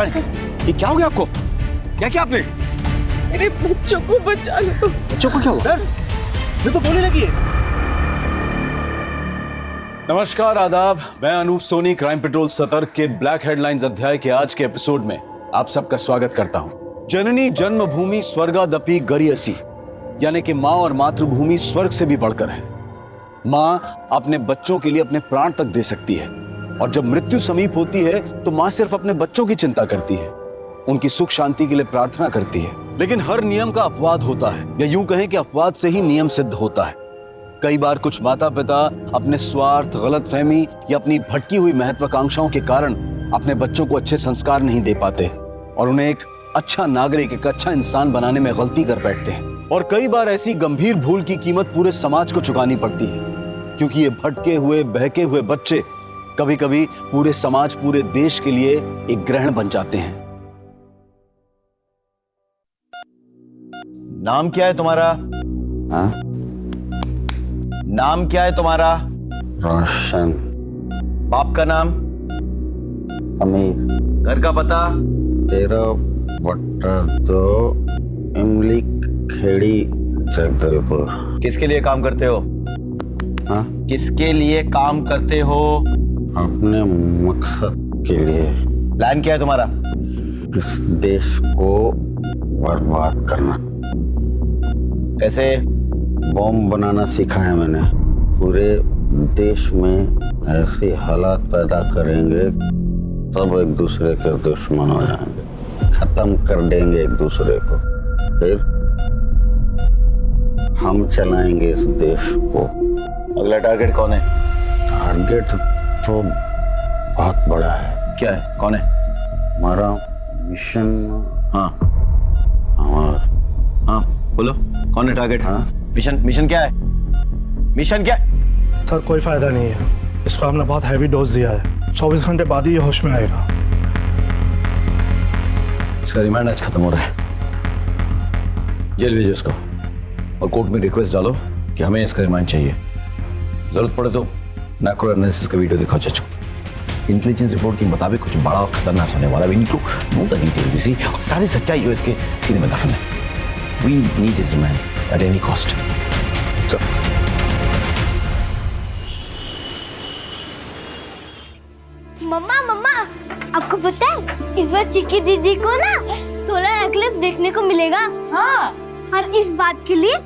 ये क्या हो गया आपको? क्या किया आपने? मेरे बच्चों को बचा लो। बच्चों को क्या हुआ? सर, ये तो बोलने लगी है। नमस्कार, आदाब। मैं अनूप सोनी, क्राइम पेट्रोल सतर्क के ब्लैक हेडलाइंस अध्याय के आज के एपिसोड में आप सबका स्वागत करता हूं। जननी जन्मभूमि स्वर्गादपि गरियसी, यानी कि मां और मातृभूमि स्वर्ग से भी बढ़कर है। मां अपने बच्चों के लिए अपने प्राण तक दे सकती है, और जब मृत्यु समीप होती है तो मां सिर्फ अपने बच्चों की चिंता करती है, उनकी सुख शांति के लिए प्रार्थना करती है। लेकिन हर नियम का अपवाद होता है, या यूं कहें कि अपवाद से ही नियम सिद्ध होता है। कई बार कुछ माता पिता अपने स्वार्थ, गलतफहमी या अपनी भटकी हुई महत्वाकांक्षाओं के कारण अपने बच्चों को अच्छे संस्कार नहीं दे पाते और उन्हें एक अच्छा नागरिक, एक अच्छा इंसान बनाने में गलती कर बैठते हैं। और कई बार ऐसी गंभीर भूल की कीमत पूरे समाज को चुकानी पड़ती है, क्योंकि ये भटके हुए, बहके हुए बच्चे कभी कभी पूरे समाज, पूरे देश के लिए एक ग्रहण बन जाते हैं। नाम क्या है तुम्हारा? हाँ? नाम क्या है तुम्हारा? रोशन। बाप का नाम? अमीर। घर का पता? 13/2 इमली खेड़ी, जगदलपुर। किसके लिए काम करते हो? हाँ? किसके लिए काम करते हो? अपने मकसद के लिए। प्लान क्या है तुम्हारा? इस देश को बर्बाद करना। कैसे? बॉम्ब बनाना सीखा है मैंने। पूरे देश में ऐसे हालात पैदा करेंगे, सब एक दूसरे के दुश्मन हो जाएंगे, खत्म कर देंगे एक दूसरे को, फिर हम चलाएंगे इस देश को। अगला टारगेट कौन है? टारगेट तो बहुत बड़ा है। क्या है? कौन है? हमारा मिशन। हाँ हमारा। हाँ बोलो, कौन है टारगेट? हाँ? मिशन क्या है? मिशन क्या है? सर कोई फायदा नहीं है, इसको हमने बहुत हैवी डोज दिया है। 24 घंटे बाद ही ये होश में आएगा। इसका रिमांड आज खत्म हो रहा है, जेल भेजो इसको और कोर्ट में रिक्वेस्ट डालो कि हमें इसका रिमांड चाहिए। जरूरत पड़े तो मैक्रो एनालिसिस का वीडियो दिखाओ चाचू। इंटेलिजेंस रिपोर्ट के मुताबिक कुछ बड़ा और खतरनाक होने वाला। We need to know the details. इसी सारी सच्चाई जो इसके सीने में दफन है। We need this man at any cost. मम्मा मम्मा, आपको पता है इस बार चिक्की दीदी को ना सोलर एक्लिप्स देखने को मिलेगा। हाँ। और इस बात के लिए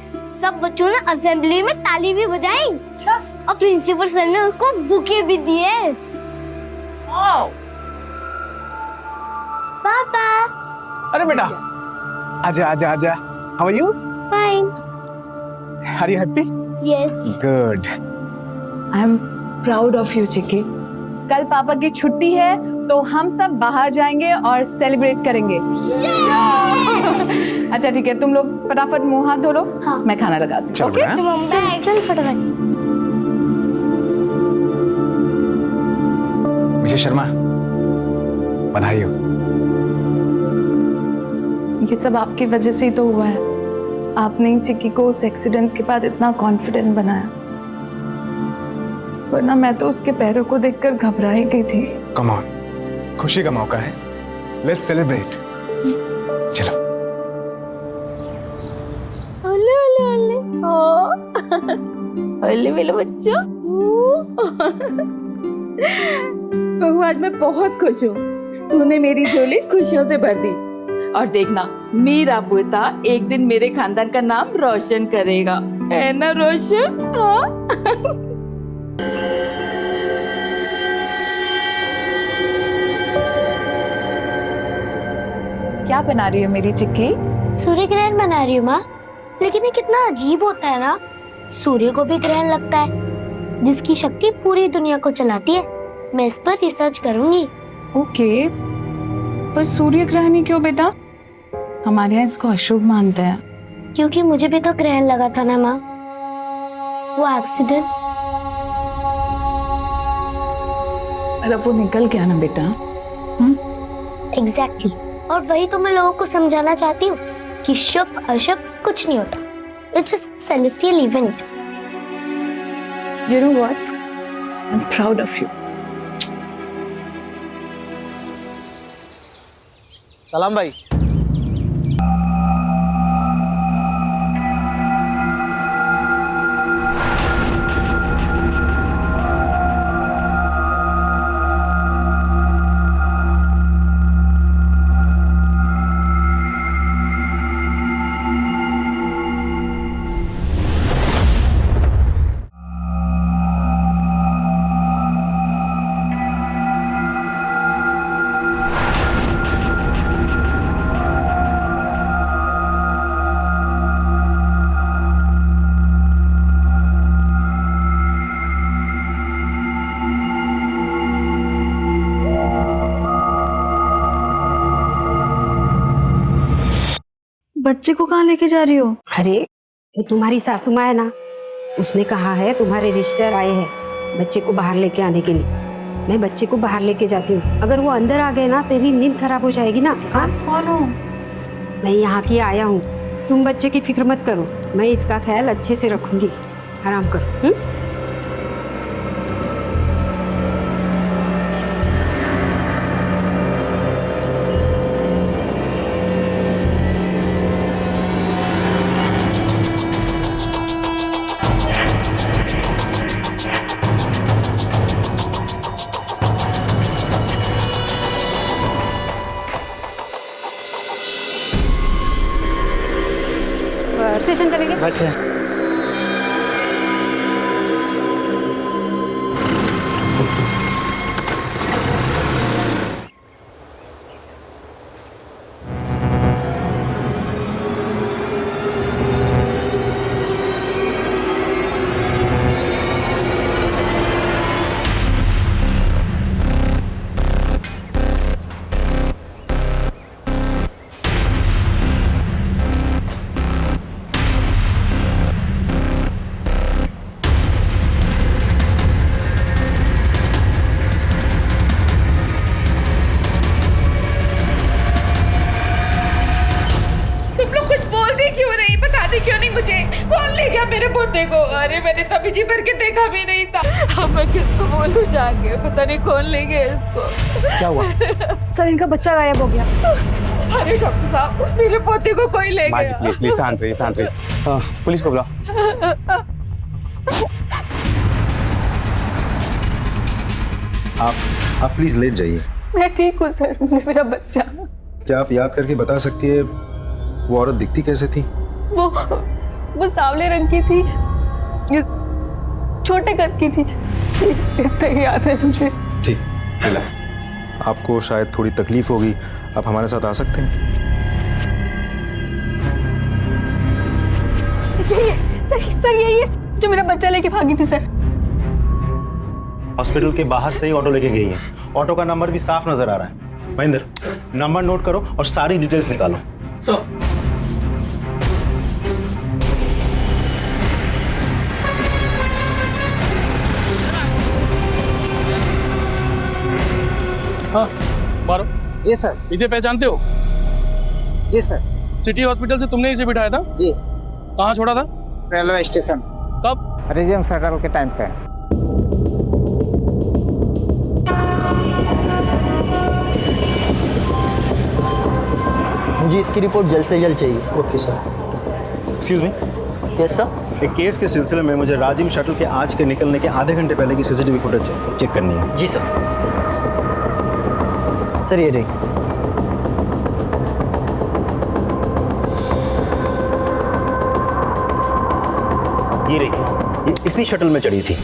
सब बच्चों ने असेंबली में ताली भी बजाई। अच्छा। और प्रिंसिपल सर ने उसको बुके भी दिए। पापा। अरे बेटा, आजा आजा आजा। How are you? Fine. Are you happy? Yes. Good. I am proud of you Chikki. कल पापा की छुट्टी है तो हम सब बाहर जाएंगे और सेलिब्रेट करेंगे। अच्छा ठीक है, तुम लोग फटाफट मुंह हाथ धो लो। हाँ। मैं खाना लगाती हूँ। चल ओके? बेटा। चल फटाफट। मिसेस शर्मा, बधाई हो। ये सब आपकी वजह से ही तो हुआ है। आपने ही चिक्की को उस एक्सीडेंट के बाद इतना कॉन्फिडेंट बनाया, वरना मैं तो उसके पैरों को देखकर घबरा ही गई थी। कम ऑन, खुशी का मौका है, लेट्स सेलिब्रेट। चलो। ओले ओले ओले, ओले मेरे बच्चों। भगवान, मैं बहुत खुश हूँ। तूने मेरी झोली खुशियों से भर दी। और देखना, मेरा पोता एक दिन मेरे खानदान का नाम रोशन करेगा, है ना रोशन? हाँ। क्या बना रही हो मेरी चिक्की? सूर्य ग्रहण बना रही हूँ माँ। लेकिन ये कितना अजीब होता है ना, सूर्य को भी ग्रहण लगता है जिसकी शक्ति पूरी दुनिया को चलाती है। मैं इस पर रिसर्च करूंगी। ओके, पर सूर्य ग्रहण ही क्यों बेटा? हमारे यहाँ इसको अशुभ मानते हैं। क्योंकि मुझे भी तो ग्रहण लगा था ना माँ, वो एक्सीडेंट। पर अब वो निकल गया ना बेटा। एग्जैक्टली। और वही तो मैं लोगों को समझाना चाहती हूँ कि शुभ अशुभ कुछ नहीं होता। It's just celestial event. You know what? I'm proud of you. सलाम भाई। बच्चे को कहाँ लेके जा रही हो? अरे वो तुम्हारी सासू माँ है ना, उसने कहा है तुम्हारे रिश्तेदार आए हैं बच्चे को बाहर लेके आने के लिए। मैं बच्चे को बाहर लेके जाती हूँ, अगर वो अंदर आ गए ना तेरी नींद खराब हो जाएगी ना। आप कौन हो? मैं यहाँ की आया हूँ, तुम बच्चे की फिक्र मत करो, मैं इसका ख्याल अच्छे से रखूंगी। आराम करो। स्टेशन चलेंगे। बैठे। क्यों नहीं मुझे? कौन ले गया मेरे पोते को? अरे मैंने तभी जी भर के देखा भी नहीं था। अब मैं किसको बोलूं जाके? पता नहीं कौन ले गया इसको। क्या हुआ? सर इनका बच्चा गायब हो गया। अरे डॉक्टर साहब मेरे पोते को कोई ले गया। प्लीज प्लीज शांत रहिए, शांत रहिए। पुलिस को बुलाओ। आप प्लीज लेट जाइए। मैं ठीक हूँ सर, मेरा बच्चा। क्या आप याद करके बता सकती है वो औरत दिखती कैसे थी? वो सांवले रंग की थी, छोटे कद की थी, इतना ही याद है मुझे। ठीक, रिलैक्स। आपको शायद थोड़ी तकलीफ होगी, आप हमारे साथ आ सकते हैं। सर यही है जो मेरा बच्चा लेके भागी थी सर। हॉस्पिटल के बाहर से ही ऑटो लेके गई है। ऑटो का नंबर भी साफ नजर आ रहा है। महेंद्र, नंबर नोट करो और सारी डिटेल्स निकालो। सर हाँ मारो। जी सर। इसे पहचानते हो? जी सर। सिटी हॉस्पिटल से तुमने इसे बिठाया था? जी। कहाँ छोड़ा था? Railway station. कब? रिजर्व फेडरल के टाइम पे। मुझे इसकी रिपोर्ट जल्द से जल्द चाहिए। Okay sir. Excuse me. Yes sir. एक केस के सिलसिले में मुझे राजिम शटल के आज के निकलने के आधे घंटे पहले की सीसीटीवी फुटेज चेक करनी है। जी सर। सर ये रही। ये रही, ये इसी शटल में चढ़ी थी,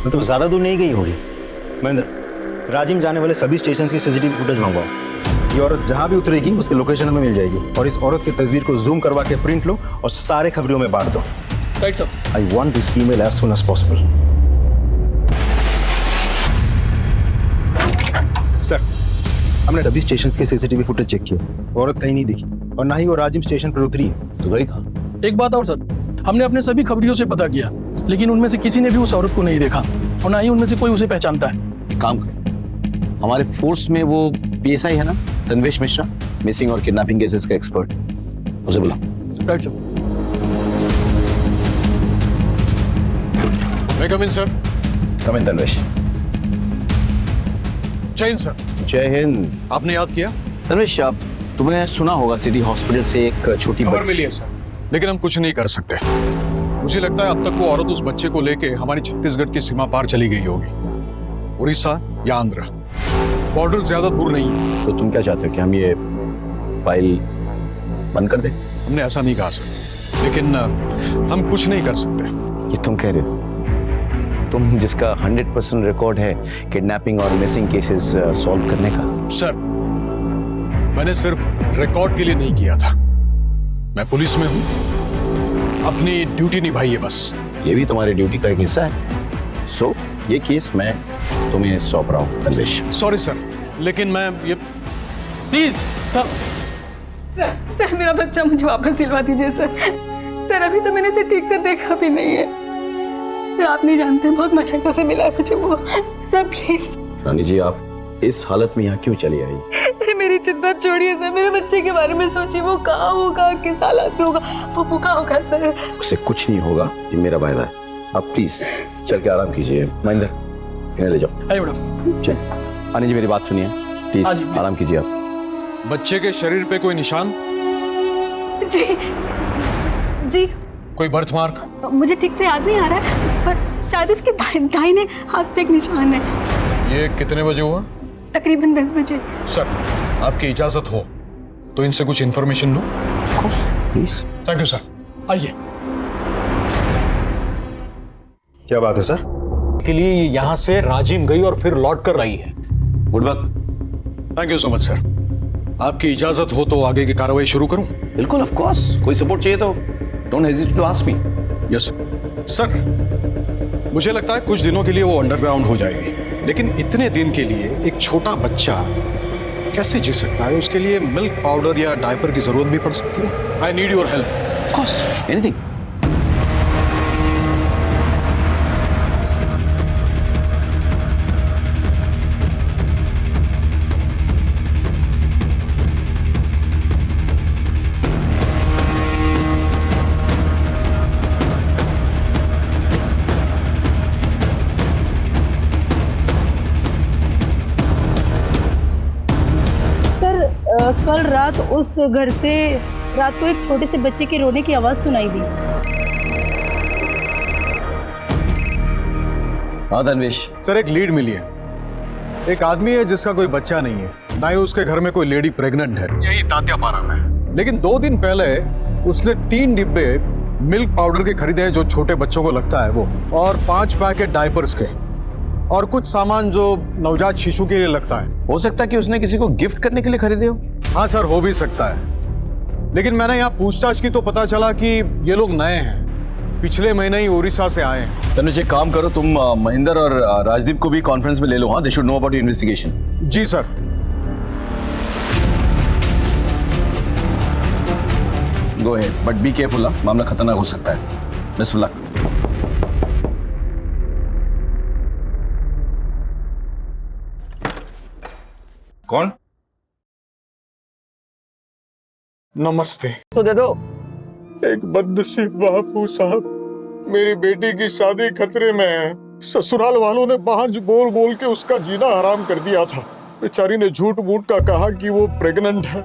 मतलब ज्यादा दूर नहीं गई होगी। महेंद्र, राजिम जाने वाले सभी स्टेशन की सीसीटीवी फुटेज मंगवाओ। ये औरत जहां भी उतरेगी उसके लोकेशन में मिल जाएगी, और इस औरत की तस्वीर को जूम करवा के प्रिंट लो और सारे खबरों में बांट दो। Right sir. I want this female as soon as possible. Sir, हमने सभी स्टेशन की सीसीटीवी फुटेज चेक किया, औरत कहीं नहीं दिखी और ना ही वो राजिम स्टेशन पर उतरी है। तो गई कहाँ? एक बात और सर, हमने अपने सभी खबरियों से पता किया, लेकिन उनमें से किसी ने भी उस औरत को नहीं देखा और ना ही उनमें से कोई उसे पहचानता है। एक काम करो, हमारे फोर्स में वो पीएसआई है ना, तन्वेश मिश्रा, मिसिंग और किडनैपिंग केसेस का एक्सपर्ट, उसे बुलाओ। Right sir. मैं कम इन सर। कम इन तन्वेश। जय हिंद सर। जय हिंद। आपने याद किया? तन्वेश, तुमने सुना होगा सिटी हॉस्पिटल से एक छोटी खबर मिली है सर, लेकिन हम कुछ नहीं कर सकते। मुझे लगता है अब तक वो औरत उस बच्चे को लेके हमारी छत्तीसगढ़ की सीमा पार चली गई होगी, उड़ीसा या आंध्र। बॉर्डर ज्यादा दूर नहीं है। तो तुम क्या चाहते हो कि हम ये फाइल बंद कर दें? हमने ऐसा नहीं कहा सर, लेकिन हम कुछ नहीं कर सकते। ये तुम कह रहे हो? तुम जिसका 100% रिकॉर्ड है किडनैपिंग और मिसिंग केसेस सॉल्व करने का। सर, मैंने सिर्फ रिकॉर्ड के लिए नहीं किया था। मैं पुलिस में हूं, अपनी ड्यूटी निभाई है बस। ये भी तुम्हारी ड्यूटी का एक हिस्सा है। सो ये केस मैं तुम्हें सौंप रहा हूँ तन्वेश। सॉरी सर, लेकिन मैं ये प्लीज सर मेरा बच्चा मुझे वापस दिलवा दीजिए सर। सर अभी तो मैंने इसे ठीक से देखा भी नहीं है सर, आप नहीं जानते बहुत मशक्कत से मिला है मुझे वो। Sir please. रानी जी, आप इस हालत में यहाँ क्यों चली आई? अरे मेरी चिंता छोड़िए सर, मेरे बच्चे के बारे में सोचिए। वो कहाँ होगा, किस हालत में होगा, वो भूखा होगा सर। उसे कुछ नहीं होगा, ये मेरा वायदा है। आप प्लीज चल के आराम कीजिए। महेंद्र, इन्हें ले जाओ। अरे मैडम चल रानी जी, मेरी बात सुनिए प्लीज, आराम कीजिए आप। बच्चे के शरीर पे कोई निशान? जी जी कोई बर्थ मार्क? मुझे ठीक से याद नहीं आ रहा है, पर शायद इसके दाहिने हाथ पे एक निशान है। ये कितने बजे हुआ? तकरीबन 10 बजे। सर, आपकी इजाजत हो तो इनसे कुछ information low. Please. Thank you sir, आइए। क्या बात है सर? के लिए ये यहाँ से राजिम गई और फिर लौट कर आई है। Good work. Thank you so much sir. आपकी इजाजत हो तो आगे की कार्रवाई शुरू करूं? बिल्कुल, ऑफ कोर्स। कोई सपोर्ट चाहिए तो don't hesitate to ask me. Yes sir. मुझे लगता है कुछ दिनों के लिए वो अंडरग्राउंड हो जाएगी, लेकिन इतने दिन के लिए एक छोटा बच्चा कैसे जी सकता है? उसके लिए मिल्क पाउडर या डायपर की जरूरत भी पड़ सकती है। I need your help. Of course, anything. कल रात उस घर से रात को एक छोटे से बच्चे के रोने की आवाज सुनाई दी। हाँ तन्वेश। सर, एक लीड मिली है। एक आदमी है जिसका कोई बच्चा नहीं है, ना ही उसके घर में कोई लेडी प्रेग्नेंट है, यही तात्यापारा में। लेकिन 2 दिन पहले उसने 3 डिब्बे मिल्क पाउडर के खरीदे हैं जो छोटे बच्चों को लगता है वो, और 5 पैकेट डायपर्स के, और कुछ सामान जो नवजात शिशु के लिए लगता है। हो सकता है कि उसने किसी को गिफ्ट करने के लिए खरीदे हो। हाँ सर, हो भी सकता है, लेकिन मैंने यहाँ पूछताछ की तो पता चला कि ये लोग नए हैं, पिछले महीने ही उड़ीसा से आए हैं। तनुज, एक काम करो, तुम महेंद्र और राजदीप को भी कॉन्फ्रेंस में ले लो। हाँ, they should know about your investigation. जी sir. Go ahead, but be careful. मामला खतरनाक हो सकता है। Best of luck. कौन? नमस्ते। तो दे दो। एक बदनसीब बापू साहब, मेरी बेटी की शादी खतरे में है। ससुराल वालों ने बांझ बोल बोल के उसका जीना हराम कर दिया था। बेचारी ने झूठ मूठ का कहा कि वो प्रेग्नेंट है।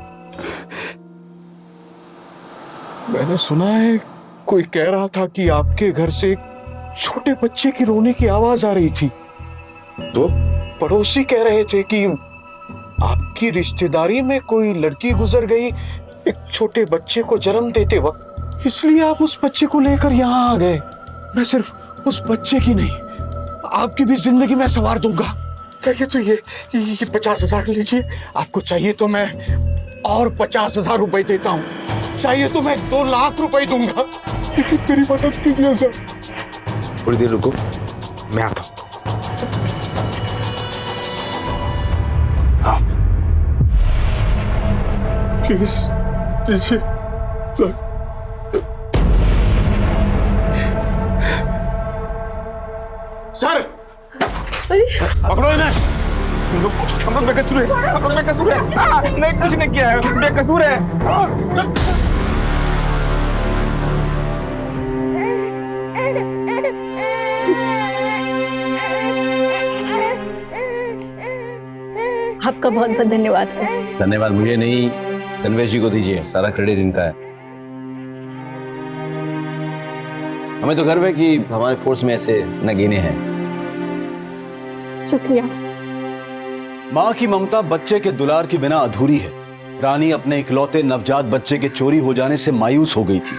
मैंने सुना है कोई कह रहा था कि आपके घर से छोटे बच्चे की रोने की आवाज आ रही थी, तो पड़ोसी कह रहे थे कि आपकी रिश्तेदारी में कोई लड़की गुजर गई एक छोटे बच्चे को जन्म देते वक्त, इसलिए आप उस बच्चे को लेकर यहाँ आ गए। मैं सिर्फ उस बच्चे की नहीं, आपकी भी जिंदगी में संवार दूंगा। चाहिए तो ये 50,000 लीजिए, आपको चाहिए तो मैं और 50,000 रुपए देता हूँ, चाहिए तो मैं 2 लाख रुपए दूंगा, लेकिन मेरी मदद कीजिए सर। थोड़ी देर रुको, मैं आता हूँ। प्लीज लीजिए। सर, पकड़ो इन्हें। हम लोग बेकसूर है, हम लोग बेकसूर है। नहीं, कुछ नहीं किया है, बेकसूर है। आपका बहुत बहुत धन्यवाद सर। धन्यवाद मुझे नहीं, तन्वेश जी को दीजिए, सारा क्रेडिट इनका है। हमें तो गर्व है कि हमारे फोर्स में ऐसे नगीने हैं। शुक्रिया। माँ की ममता बच्चे के दुलार के बिना अधूरी है। रानी अपने इकलौते नवजात बच्चे के चोरी हो जाने से मायूस हो गई थी।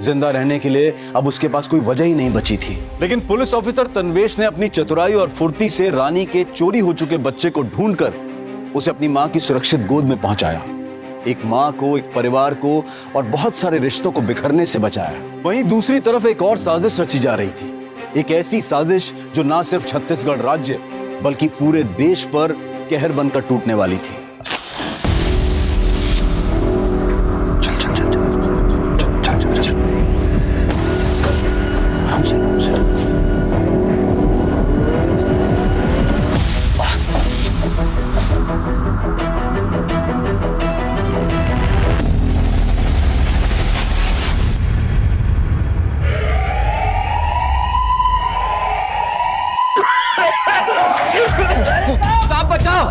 जिंदा रहने के लिए अब उसके पास कोई वजह ही नहीं बची थी। लेकिन पुलिस ऑफिसर तन्वेश ने अपनी चतुराई और फुर्ती से रानी के चोरी हो चुके बच्चे को ढूंढकर उसे अपनी माँ की सुरक्षित गोद में पहुंचाया। एक माँ को, एक परिवार को और बहुत सारे रिश्तों को बिखरने से बचाया। वहीं दूसरी तरफ एक और साजिश रची जा रही थी, एक ऐसी साजिश जो ना सिर्फ छत्तीसगढ़ राज्य बल्कि पूरे देश पर कहर बनकर टूटने वाली थी। साहब बचाओ,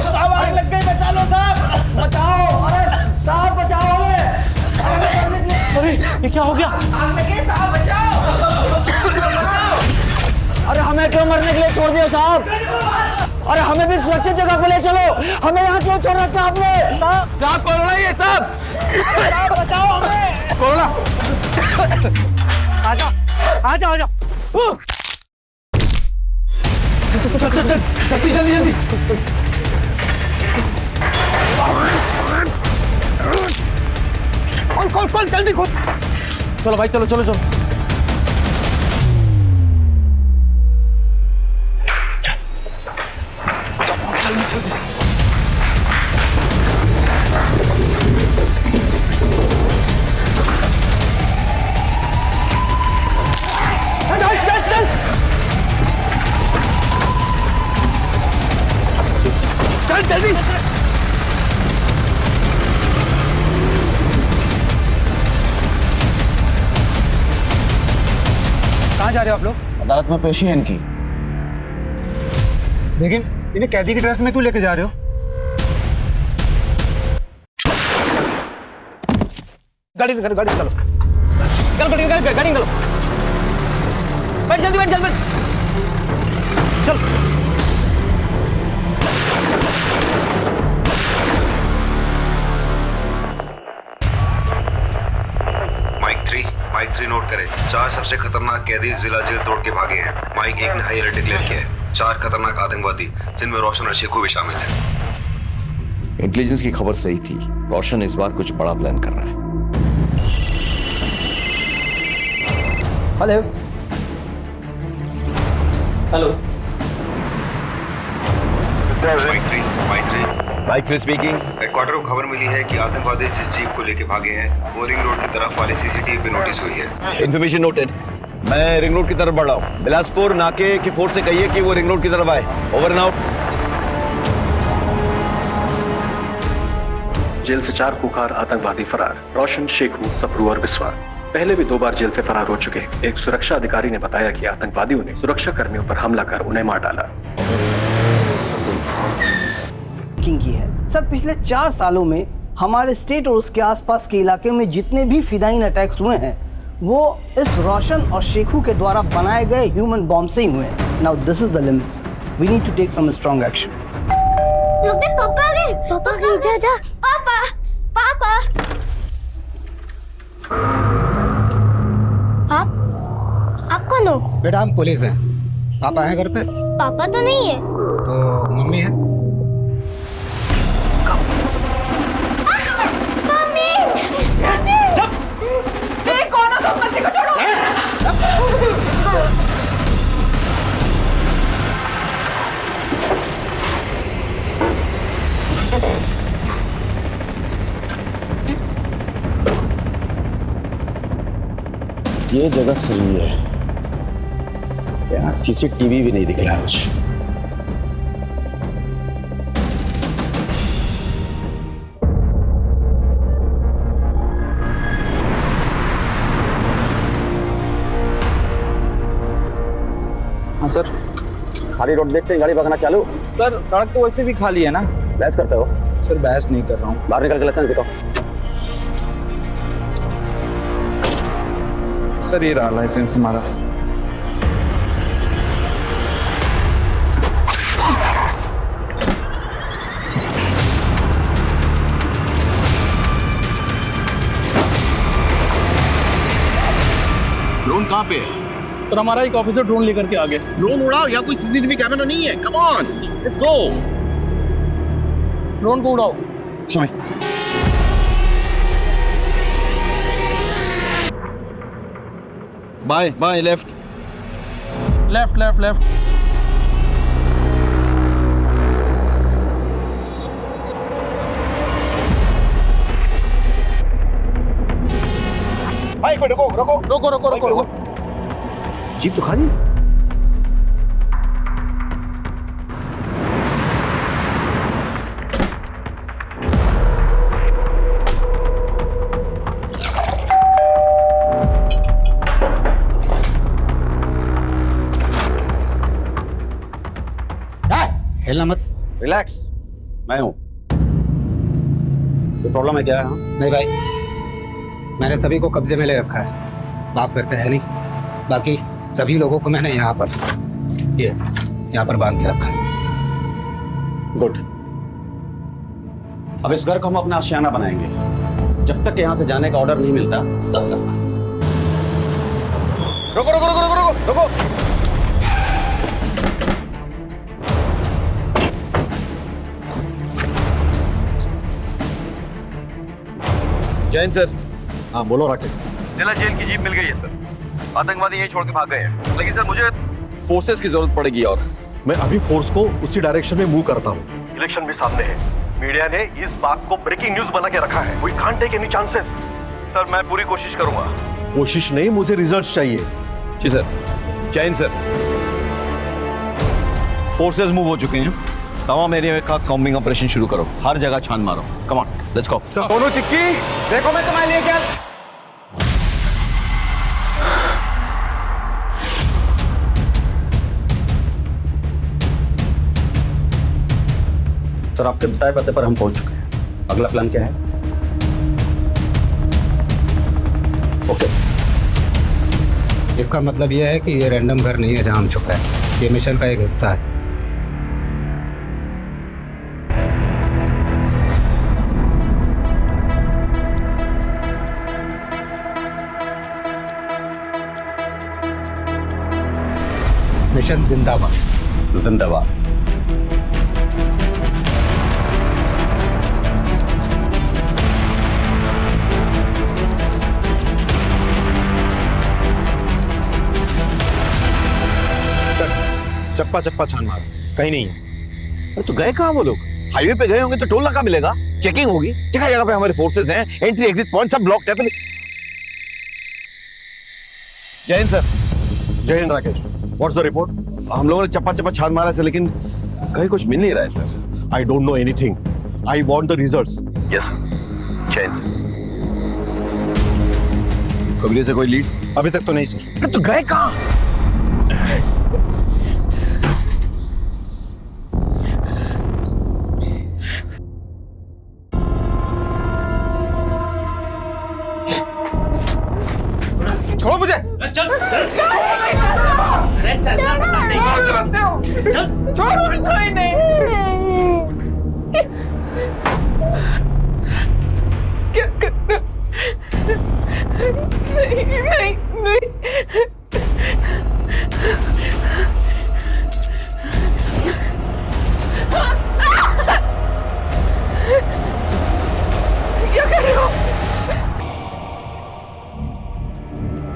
साहब आग लग गई, बचा लो साहब, बचाओ, अरे साहब बचाओ हमें। अरे ये क्या हो गया? आग लगी साहब, बचाओ। अरे हमें क्यों मरने के लिए छोड़ दिया साहब? अरे हमें भी सुरक्षित जगह पे ले चलो, हमें यहाँ क्यों छोड़ रखा आपने? साहब कोरोना ही है साहब, बचाओ हमें। कोरोना, आ जाओ आ जाओ आ जाओ। जल्दी जल्दी जल्दी। खोल खोल खोल, जल्दी खोल। चलो भाई, चलो चलो चलो। जल्दी जल्दी। चल चल चल जल्दी। कहाँ जा रहे हो आप लोग? अदालत में पेशी है इनकी। लेकिन इन्हें कैदी की ड्रेस में क्यों लेके जा रहे हो? गाड़ी निकालो, गाड़ी निकालो, गाड़ी निकालो, गाड़ी निकालो। बैठ जल्दी, बैठ जल्दी, बैठ। चल। माइक 3 नोट करें। 4 सबसे खतरनाक कैदी जिला जेल तोड़ के भागे हैं। माइक 1 ने हाई अलर्ट डिक्लेयर किया है। 4 खतरनाक आतंकवादी जिनमें रोशन और शेखू भी शामिल हैं। इंटेलिजेंस की खबर सही थी, रोशन इस बार कुछ बड़ा प्लान कर रहा है। Hello hello, Mike 3 speaking. Headquarter को खबर मिली है कि आतंकवादी जिस जीप को लेके भागे हैं वो रिंग रोड की तरफ वाले सीसीटीवी पे नोटिस हुई है। Information noted. मैं रिंग रोड की तरफ बढ़ रहा हूँ। बिलासपुर नाके की फोर्स से कहिए कि वो रिंग रोड की तरफ आए। Over and out. जेल से 4 कुख्यात आतंकवादी फरार। रोशन, शेखू, सप्रू और बिस्वा पहले भी 2 बार जेल से फरार हो चुके। एक सुरक्षा अधिकारी ने बताया कि आतंकवादियों ने सुरक्षा कर्मियों पर हमला कर उन्हें मार डाला। की है सर, पिछले 4 सालों में हमारे स्टेट और उसके आसपास के इलाके में जितने भी फिदाइन अटैक्स हुए हैं वो इस रोशन और शेखू के द्वारा बनाए गए ह्यूमन बॉम्ब से ही हुए हैं। Now this is the limits, we need to take some strong action. लोग देख, पापा आ गए। पापा कहीं जा जा। पापा पापा आप कौन हो? बेटा हम पुलिस हैं। पापा हैं घर पे? पापा तो नहीं है। तो मम्मी है? कौन हो तुम? बच्चे को छोड़ो। ये जगह सही है, यहाँ सीसीटीवी भी नहीं दिख रहा कुछ। हाँ सर। खाली रोड देखते ही गाड़ी भगाना चालू? सर सड़क तो वैसे भी खाली है ना। बहस करते हो? सर बहस नहीं कर रहा हूँ। बाहर निकल के लाइसेंस दिखाओ। सर ये रहा लाइसेंस हमारा। ड्रोन कहाँ पे है? सर हमारा एक ऑफिसर ड्रोन लेकर के आ गए। ड्रोन उड़ाओ, या कोई सीसीटीवी कैमरा नहीं है? Come on, let's go. Drone को उड़ाओ। बाएं बाएं, लेफ्ट लेफ्ट लेफ्ट लेफ्ट। भाई को रुको रुको रोको रोको रोको रोको। जीप तो खाली है। हिलना मत। रिलैक्स, मैं हूं। तो प्रॉब्लम है क्या है? हाँ? नहीं भाई, मैंने सभी को कब्जे में ले रखा है। बाप घर पे है नहीं, बाकी सभी लोगों को मैंने यहाँ पर बांध के रखा है। गुड। अब इस घर को हम अपना आशियाना बनाएंगे। जब तक यहाँ से जाने का ऑर्डर नहीं मिलता तब तक। रुको रुको रुको रुको रुको रुको। जैन सर। हाँ बोलो राकेश। जिला जेल की जीप मिल गई है सर। आतंकवादी यहीं छोड़ के भाग गए हैं, लेकिन सर मुझे फोर्सेस की जरूरत पड़ेगी और मैं अभी फोर्स को उसी डायरेक्शन में मूव करता हूँ। इलेक्शन भी सामने है। मीडिया ने इस बात को ब्रेकिंग न्यूज बना के रखा है। We can't take any chances. Sir मैं पूरी कोशिश करूंगा। कोशिश नहीं, मुझे रिजल्ट्स चाहिए। जी sir. Jain sir, forces move हो चुके हैं। तमाम एरिया का कॉम्बिंग ऑपरेशन शुरू करो। हर जगह छान मारो। Come on, let's go. दोनों चिक्की देखो, मैं तुम्हारे लिए क्या। सर आपके बताए पते पर हम पहुंच चुके हैं। अगला प्लान क्या है? ओके। इसका मतलब यह है कि ये रैंडम घर नहीं है जहां हम छुपे हैं। ये मिशन का एक हिस्सा है। मिशन जिंदाबाद। जिंदाबाद। चप्पा चप्पा छान मारो, कहीं नहीं है। अरे तो गए कहाँ वो लोग? हाईवे पे गए होंगे तो टोल नाका मिलेगा, चेकिंग होगी। जगह जगह पे हमारे फोर्सेस हैं, एंट्री एग्जिट पॉइंट सब ब्लॉक है। जय हिंद सर। जय Hind Rakesh. What's the report? हम लोगों ने चप्पा चप्पा छान मारा है, लेकिन कहीं कुछ मिल नहीं रहा है sir. I don't know anything. I want the results. Yes sir. जय हिंद सर। कबीले से कोई लीड? अभी तक तो नहीं सर। तो गए कहाँ? छोड़ो मुझे। चल चल। अरे चल छोड़ो कोई नहीं। क्या कर नहीं नहीं नहीं। क्या कर रहे हो?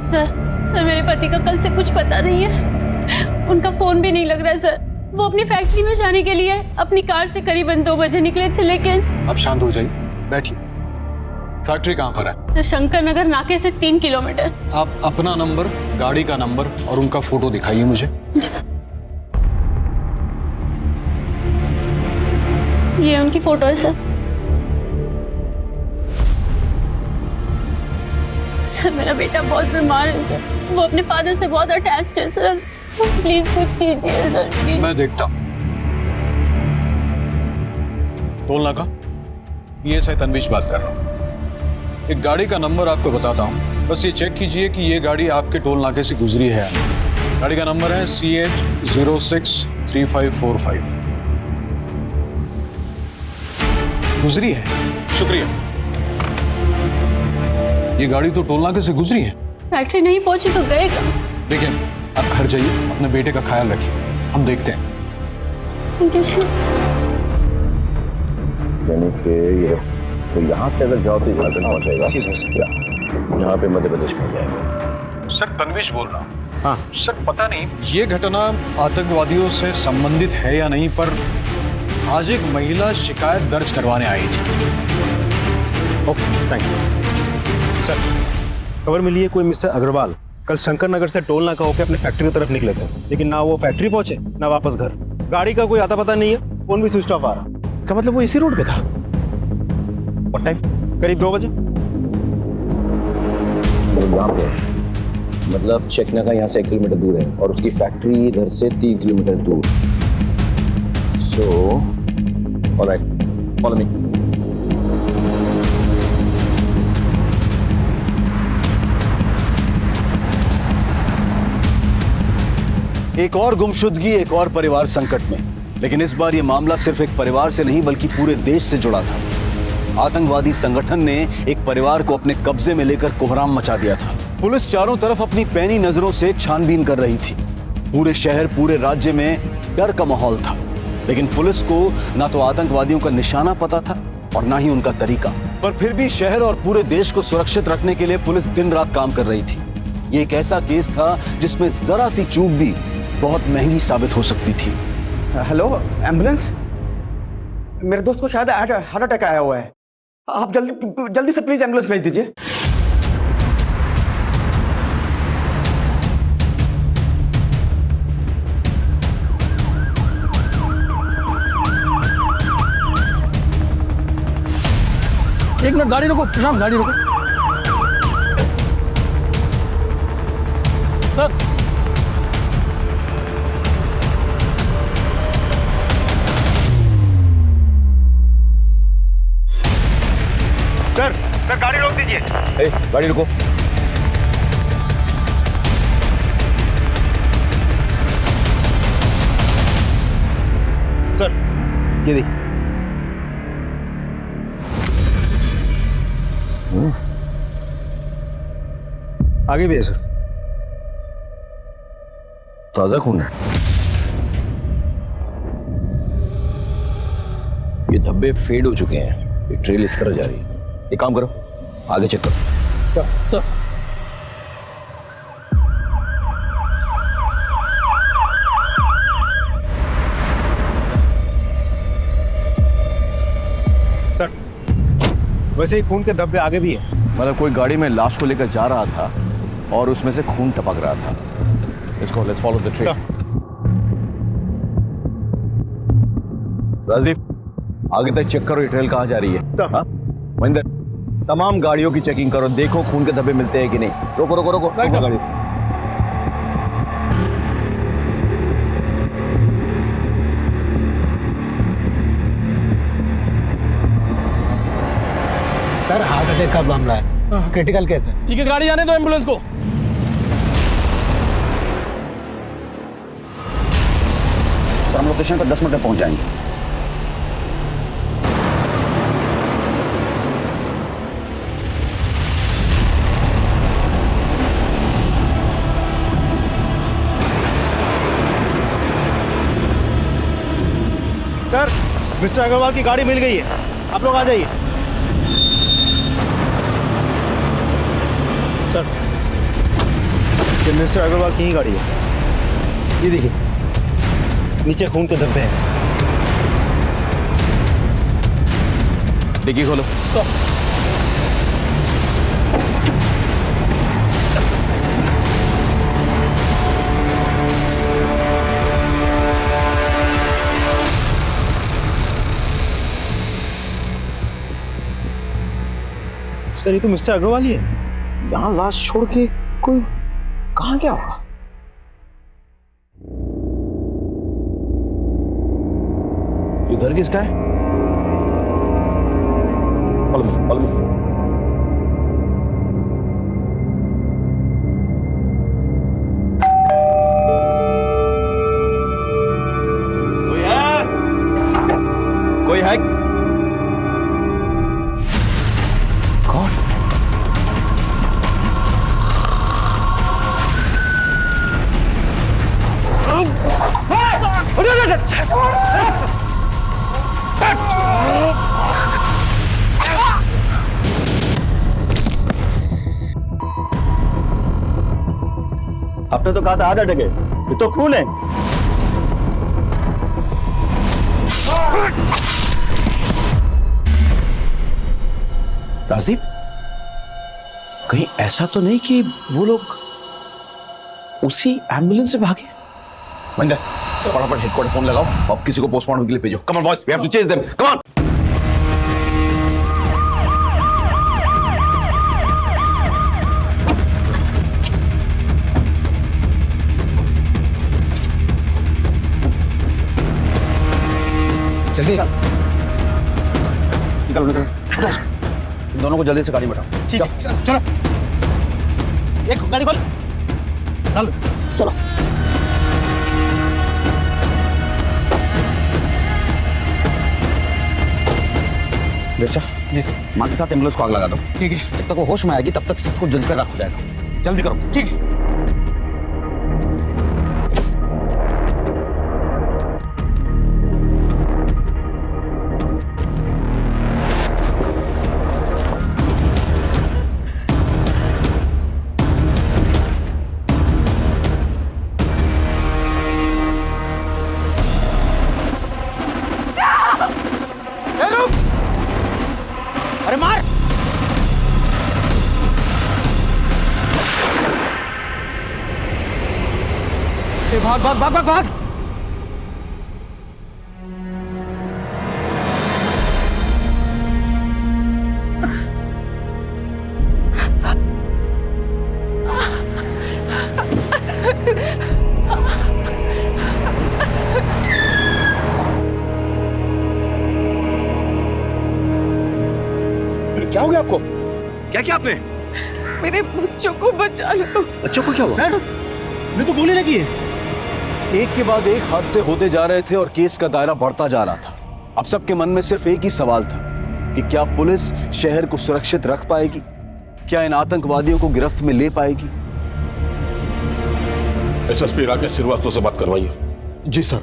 सर मेरे पति का कल से कुछ पता नहीं है। उनका फोन भी नहीं लग रहा है सर। वो अपनी फैक्ट्री में जाने के लिए अपनी कार से करीबन 2 बजे निकले थे, लेकिन अब शांत हो जाइए, बैठिए। फैक्ट्री कहाँ पर है? शंकर नगर नाके से 3 किलोमीटर। आप अपना नंबर, गाड़ी का नंबर और उनका फोटो दिखाइए मुझे। ये उनकी फोटो है सर। सर मेरा बेटा बहुत बीमार है सर। वो अपने फादर से बहुत अटैच्ड है सर। प्लीज कुछ कीजिए सर, प्लीज। मैं देखता हूँ। टोल नाका पीएस है तन्वीश बात कर रहा हूँ। एक गाड़ी का नंबर आपको बताता हूँ, बस ये चेक कीजिए कि ये गाड़ी आपके टोल नाके से गुजरी है। गाड़ी का नंबर है CH063545। गुजरी है। शुक्रिया। ये गाड़ी तो टोल नाके से गुजरी है। फैक्ट्री नहीं पहुंची तो गए कहाँ? देखिए, आप घर जाइए, अपने बेटे का ख्याल रखिए, हम देखते हैं। Thank you sir. यानी कि ये तो यहाँ से अगर जाओ तो झारखंड पहुँच जाएगा, यहाँ पे मध्य प्रदेश पहुँच जाएगा। सर तन्वीश बोल रहा हूँ। हाँ सर, पता नहीं ये घटना आतंकवादियों से संबंधित है या नहीं, पर आज एक महिला शिकायत दर्ज करवाने आई थी। Okay, thank you sir. खबर मिली है कोई मिस्टर अग्रवाल कल शंकर नगर से टोल नाका होकर अपने फैक्ट्री की तरफ निकले थे, लेकिन ना वो फैक्ट्री पहुंचे ना वापस घर। गाड़ी का कोई आता पता नहीं है, फोन भी स्विच ऑफ आ रहा। क्या मतलब वो इसी रोड पे था? और टाइम करीब 2 बजे। यहाँ पे मतलब चेकना का यहाँ से 1 किलोमीटर दूर है और उसकी फैक्ट्री इधर से 3 किलोमीटर दूर। So alright, follow me. एक और गुमशुदगी, एक और परिवार संकट में। लेकिन इस बार यह मामला सिर्फ एक परिवार से नहीं बल्कि पूरे देश से जुड़ा था। आतंकवादी संगठन ने एक परिवार को अपने कब्जे में लेकर कोहराम मचा दिया था। पुलिस चारों तरफ अपनी पैनी नजरों से छानबीन कर रही थी। पूरे शहर, पूरे राज्य में डर का माहौल था। लेकिन पुलिस को ना तो आतंकवादियों का निशाना पता था और ना ही उनका तरीका। पर फिर भी शहर और पूरे देश को सुरक्षित रखने के लिए पुलिस दिन रात काम कर रही थी। ये एक ऐसा केस था जिसमें जरा सी चूक भी बहुत महंगी साबित हो सकती थी। Hello, ambulance? मेरे दोस्त को शायद हार्ट अटैक आया हुआ है। आप जल्दी से प्लीज एम्बुलेंस भेज दीजिए। एक मिनट, गाड़ी रोको प्रशांत, गाड़ी रोको। सर सर सर गाड़ी रोक दीजिए। गाड़ी रुको। सर ये देखिए। आगे भी है सर। ताजा खून है। ये धब्बे फेड हो चुके हैं। ये ट्रेल इस तरह जा रही है। एक काम करो, आगे चेक करो। सर सर वैसे ही खून के धब्बे आगे भी है। मतलब कोई गाड़ी में लाश को लेकर जा रहा था और उसमें से खून टपक रहा था। Let's follow the trail. Rajdeep, आगे तक चेक करो ये ट्रेल कहाँ जा रही है। हाँ? महेंद्र, तमाम गाड़ियों की चेकिंग करो, देखो खून के धब्बे मिलते हैं कि नहीं। रोको रोको रोको, रोको गाड़ी। सर हार्ट अटैक का मामला है, क्रिटिकल केस है। ठीक है, गाड़ी आने दो एम्बुलेंस को। सर हम लोकेशन पर 10 मिनट में पहुंच जाएंगे। सर मिस्टर अग्रवाल की गाड़ी मिल गई है, आप लोग आ जाइए। सर ये मिस्टर अग्रवाल की ही गाड़ी है। ये देखिए नीचे खून के धब्बे हैं। डिग्गी खोलो। सर सर ये तो मिस्टर अग्रवाल ही है। यहाँ लाश छोड़ के कोई कहाँ गया होगा? इधर किसका है? follow me, follow me. कोई है? कौन? आपने तो कहा था आधा टके, ये तो खून है। राजदीप, कहीं ऐसा तो नहीं कि वो लोग उसी एम्बुलेंस से भागे? मंडल, फटाफट हेडक्वार्टर फोन लगाओ और किसी को पोस्टमार्टम के लिए भेजो। Come on boys, we have to chase them. Come on. जल्दी निकलो निकलो, इन दोनों को जल्दी से गाड़ी में बैठाओ। ठीक है, चलो एक गाड़ी खोल, चलो। बेटा, माँ के साथ एम्बुलेंस को आग लगा दो। ठीक है। जब तक वो होश में आएगी तब तक सबको जल्दी कर रखा जाएगा। जल्दी करो। ठीक है। अरे मार! भाग भाग भाग भाग भाग। क्या हो गया आपको? क्या किया आपने? मेरे बच्चों को बचा लो। बच्चों को क्या हुआ? सर, मैं तो गोली लगी है। एक के बाद एक हादसे होते जा रहे थे और केस का दायरा बढ़ता जा रहा था। अब सबके मन में सिर्फ एक ही सवाल था कि क्या पुलिस शहर को सुरक्षित रख पाएगी? क्या इन आतंकवादियों को गिरफ्त में ले पाएगी? एसएसपी राकेश श्रीवास्तव से बात करवाइए। जी सर,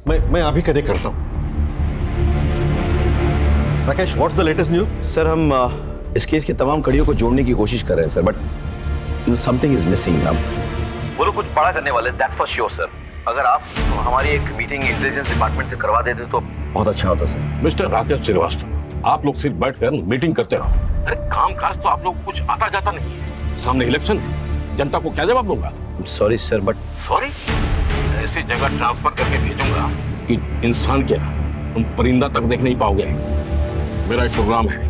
मैं अभी कनेक्ट करता हूँ। Rakesh, what's the latest news? Sir, हम इस केस की तमाम कड़ियों को जोड़ने की कोशिश कर रहे हैं sir, but something is missing. वो लोग कुछ बड़ा करने वाले, दैट्स फॉर श्योर सर। अगर आप हमारी एक मीटिंग इंटेलिजेंस डिपार्टमेंट से करवा देते तो बहुत अच्छा होता सर। मिस्टर राकेश श्रीवास्तव, आप लोग सिर्फ बैठकर मीटिंग करते रहो। अरे काम काज तो आप लोग कुछ आता जाता नहीं है। सामने इलेक्शन है, जनता को क्या जवाब दूंगा? Sorry sir, but sorry? ऐसी जगह ट्रांसफर करके भेजूंगा कि इंसान क्या तुम परिंदा तक देख नहीं पाओगे। मेरा एक प्रोग्राम है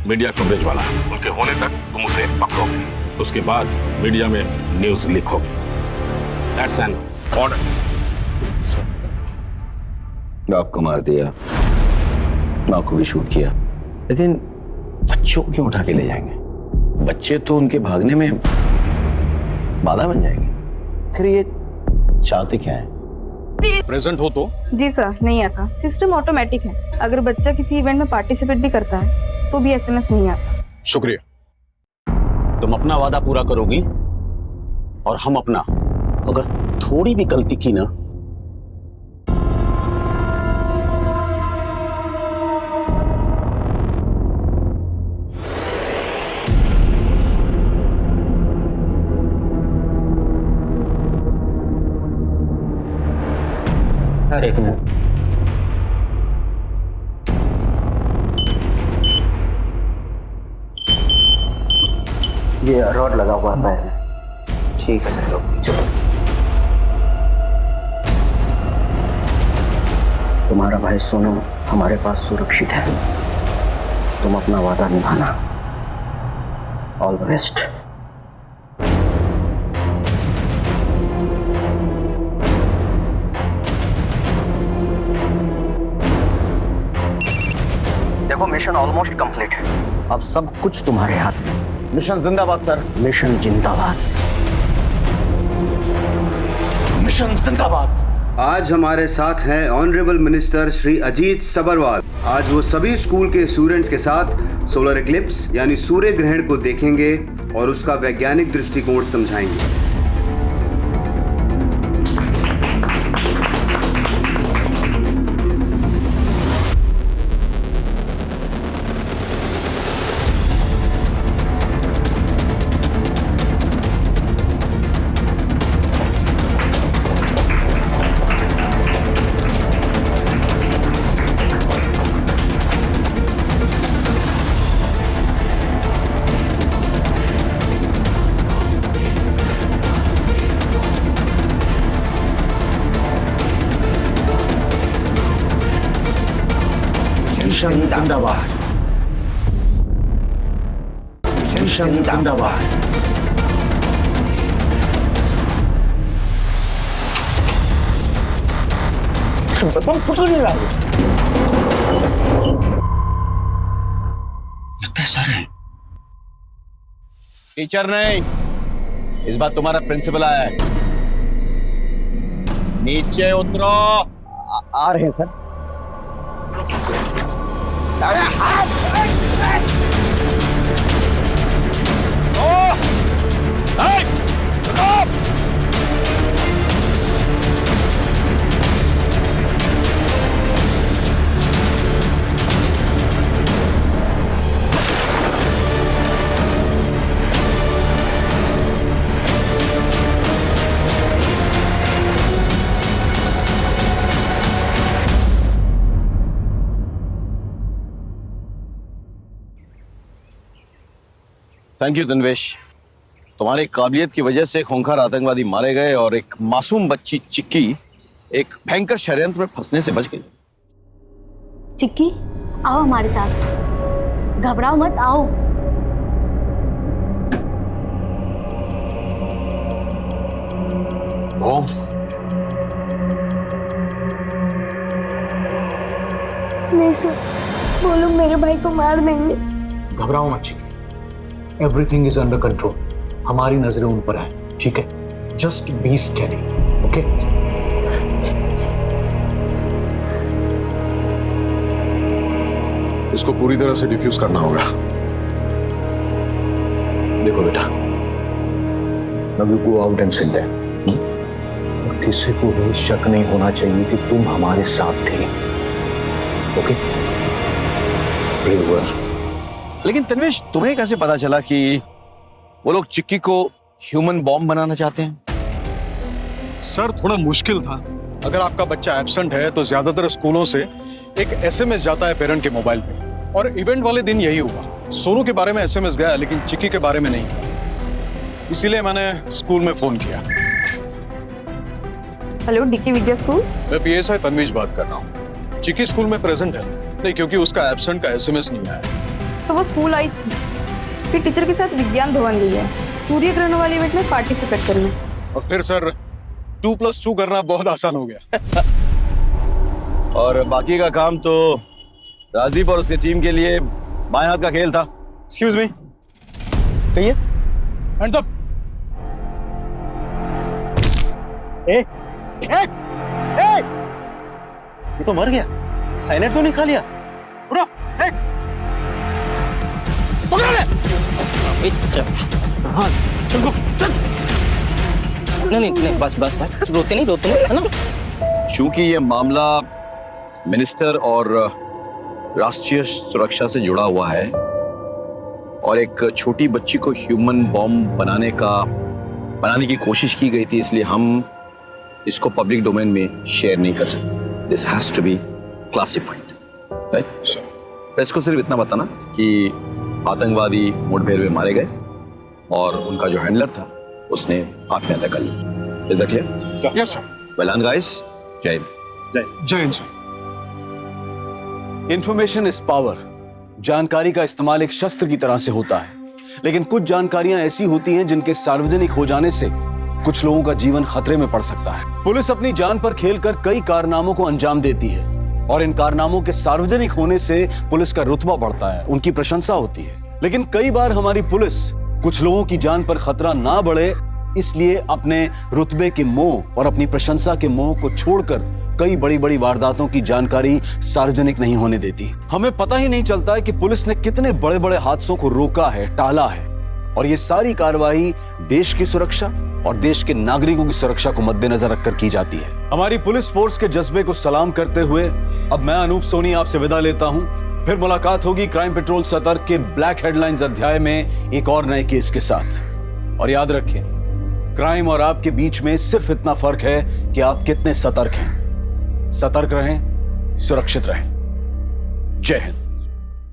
मीडिया कवरेज वाला, उनके होने तक तुम उसे पकड़ोगे, उसके बाद मीडिया में न्यूज लीक होगी। That's an order. आपको मार दिया, माँ को भी शूट किया, लेकिन बच्चों को क्यों उठा के ले जाएंगे? बच्चे तो उनके भागने में बाधा बन जाएंगे। फिर ये चाहते क्या है? प्रेजेंट हो तो? जी सर, नहीं आता। सिस्टम ऑटोमेटिक है। अगर बच्चा किसी इवेंट में पार्टिसिपेट भी करता है तो भी एसएमएस नहीं आता। शुक्रिया। तुम अपना वादा पूरा करोगी और हम अपना। अगर थोड़ी भी गलती की ना, एक मिनट। ये रॉड लगा हुआ है पैर में। ठीक है सर, चलो। तुम्हारा भाई सोनू हमारे पास सुरक्षित है। तुम अपना वादा निभाना। All the best. देखो, मिशन ऑलमोस्ट कंप्लीट है। अब सब कुछ तुम्हारे हाथ में। मिशन जिंदाबाद सर। मिशन जिंदाबाद। मिशन जिंदाबाद। आज हमारे साथ हैं ऑनरेबल मिनिस्टर श्री अजीत सबरवाल। आज वो सभी स्कूल के स्टूडेंट्स के साथ सोलर इक्लिप्स यानी सूर्य ग्रहण को देखेंगे और उसका वैज्ञानिक दृष्टिकोण समझाएंगे। मिशन जिंदाबाद। मिशन जिंदाबाद। पकड़ नहीं रहा। लगता है सर है। टीचर नहीं, इस बार तुम्हारा प्रिंसिपल आया है। नीचे उतरो। आ रहे हैं सर। अरे हाथ! थैंक यू तन्वेश, तुम्हारी काबिलियत की वजह से खूंखार आतंकवादी मारे गए और एक मासूम बच्ची चिक्की एक भयंकर षड्यंत्र में फंसने से बच गई। चिक्की, आओ हमारे साथ, घबराओ मत, आओ। नहीं सर, वो लोग मेरे भाई को मार देंगे। घबराओ मत चिक्की, एवरीथिंग इज अंडर कंट्रोल। हमारी नजरें उन पर हैं, ठीक है? Just be steady, okay? इसको पूरी तरह से डिफ्यूज करना होगा। देखो बेटा, now you go out and sit there. और किसी को भी शक नहीं होना चाहिए कि तुम हमारे साथ थे, ओके? Very well. लेकिन तन्वेश, तुम्हें कैसे पता चला कि वो लोग चिक्की को ह्यूमन बॉम्ब बनाना चाहते हैं? सर थोड़ा मुश्किल था। अगर आपका बच्चा एब्सेंट है तो ज्यादातर स्कूलों से एक एसएमएस जाता है पेरेंट के मोबाइल पे, और इवेंट वाले दिन यही हुआ। सोनू के बारे में एसएमएस गया लेकिन चिक्की के बारे में नहीं, इसीलिए मैंने स्कूल में फोन किया। हेलो, डीके विद्या स्कूल। मैं पीएसआई तन्वीश बात कर रहा हूँ। चिक्की स्कूल में प्रेजेंट है नहीं, क्योंकि उसका एब्सेंट का एसएमएस नहीं आया। सो वो स्कूल आई थी, फिर टीचर के साथ विज्ञान भवन गई है सूर्य ग्रहण वाले इवेंट में पार्टिसिपेट करने। और फिर सर 2+2 करना बहुत आसान हो गया। और बाकी का काम तो राजदीप और उसकी टीम के लिए बाएं हाथ का खेल था। एक्सक्यूज मी, कहिए। Hands up. ये तो मर गया, साइनेट तो नहीं खा लिया। उठो, पकड़ ले। हाँ, चल गो, चल। नहीं, बस, रोते नहीं, है ना? चूंकि ये मामला मिनिस्टर और राष्ट्रीय सुरक्षा से जुड़ा हुआ है और एक छोटी बच्ची को ह्यूमन बॉम्ब बनाने की कोशिश की गई थी, इसलिए हम इसको पब्लिक डोमेन में शेयर नहीं कर सकते। This has to be classified, right? Press को सिर्फ इतना बताना कि आतंकवादी मुठभेड़ में मारे गए और उनका जो हैंडलर था उसने आत्महत्या कर ली। Is that clear? Yes sir. Well done guys. जय हिंद। जय Hind sir. Information is power. जानकारी का इस्तेमाल एक शस्त्र की तरह से होता है, लेकिन कुछ जानकारियां ऐसी होती हैं जिनके सार्वजनिक हो जाने से कुछ लोगों का जीवन खतरे में पड़ सकता है। पुलिस अपनी जान पर खेलकर कई कारनामों को अंजाम देती है और इन कारनामों के सार्वजनिक होने से पुलिस का रुतबा बढ़ता है, उनकी प्रशंसा होती है। लेकिन कई बार हमारी पुलिस कुछ लोगों की जान पर खतरा ना बढ़े इसलिए अपने रुतबे के मोह और अपनी प्रशंसा के मोह को छोड़कर कई बड़ी बड़ी वारदातों की जानकारी सार्वजनिक नहीं होने देती। हमें पता ही नहीं चलता है कि पुलिस ने कितने बड़े बड़े हादसों को रोका है, टाला है, और ये सारी कार्रवाई देश की सुरक्षा और देश के नागरिकों की सुरक्षा को मद्देनजर रखकर की जाती है। हमारी पुलिस फोर्स के जज्बे को सलाम करते हुए अब मैं अनूप सोनी आपसे विदा लेता हूं। फिर मुलाकात होगी क्राइम पेट्रोल सतर्क के ब्लैक हेडलाइंस अध्याय में एक और नए केस के साथ। और याद रखें, क्राइम और आपके बीच में सिर्फ इतना फर्क है कि आप कितने सतर्क हैं। सतर्क रहें, सुरक्षित रहें। जय हिंद।